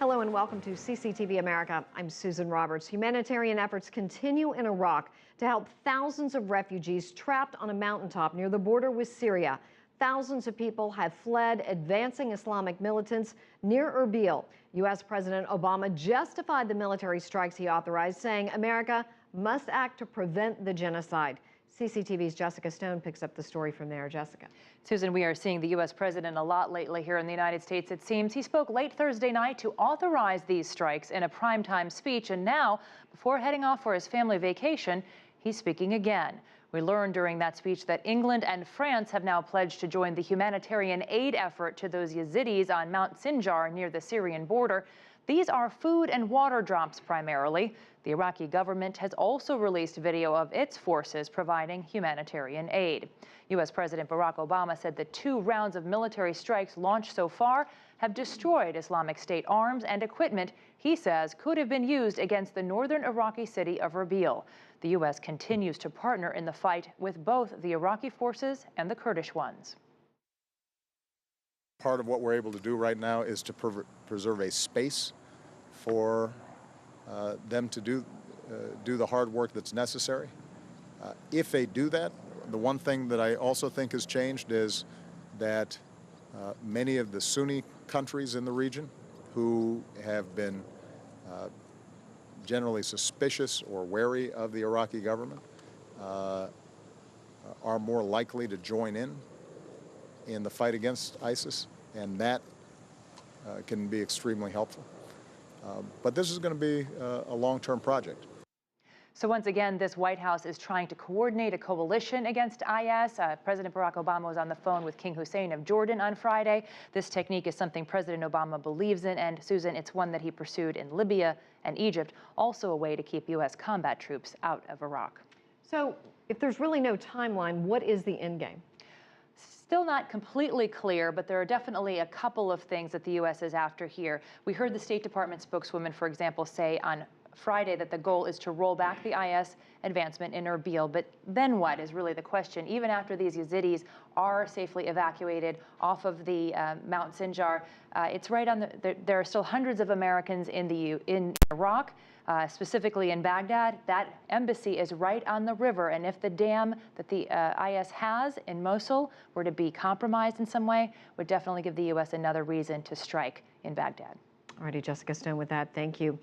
Hello and welcome to CCTV America. I'm Susan Roberts. Humanitarian efforts continue in Iraq to help thousands of refugees trapped on a mountaintop near the border with Syria. Thousands of people have fled advancing Islamic militants near Irbil. U.S. President Obama justified the military strikes he authorized, saying America must act to prevent the genocide. CCTV's Jessica Stone picks up the story from there. Jessica. Susan, we are seeing the U.S. president a lot lately here in the United States, it seems. He spoke late Thursday night to authorize these strikes in a primetime speech, and now, before heading off for his family vacation, he's speaking again. We learned during that speech that England and France have now pledged to join the humanitarian aid effort to those Yazidis on Mount Sinjar near the Syrian border. These are food and water drops primarily. The Iraqi government has also released video of its forces providing humanitarian aid. U.S. President Barack Obama said the 2 rounds of military strikes launched so far have destroyed Islamic State arms and equipment he says could have been used against the northern Iraqi city of Irbil. The U.S. continues to partner in the fight with both the Iraqi forces and the Kurdish ones. Part of what we're able to do right now is to preserve a space for them to do the hard work that's necessary. If they do that, the one thing that I also think has changed is that many of the Sunni countries in the region who have been generally suspicious or wary of the Iraqi government are more likely to join in the fight against ISIS, and that can be extremely helpful. But this is going to be a long-term project. So once again, this White House is trying to coordinate a coalition against IS. President Barack Obama was on the phone with King Hussein of Jordan on Friday. This technique is something President Obama believes in, and Susan, it's one that he pursued in Libya and Egypt, also a way to keep U.S. combat troops out of Iraq. So if there's really no timeline, what is the end game? Still not completely clear, but there are definitely a couple of things that the U.S. is after here. We heard the State Department spokeswoman, for example, say on Friday that the goal is to roll back the IS advancement in Irbil. But then what is really the question? Even after these Yazidis are safely evacuated off of the Mount Sinjar, it's right on there are still hundreds of Americans in Iraq, specifically in Baghdad. That embassy is right on the river, and if the dam that the IS has in Mosul were to be compromised in some way, would definitely give the U.S. another reason to strike in Baghdad. All righty, Jessica Stone with that. Thank you.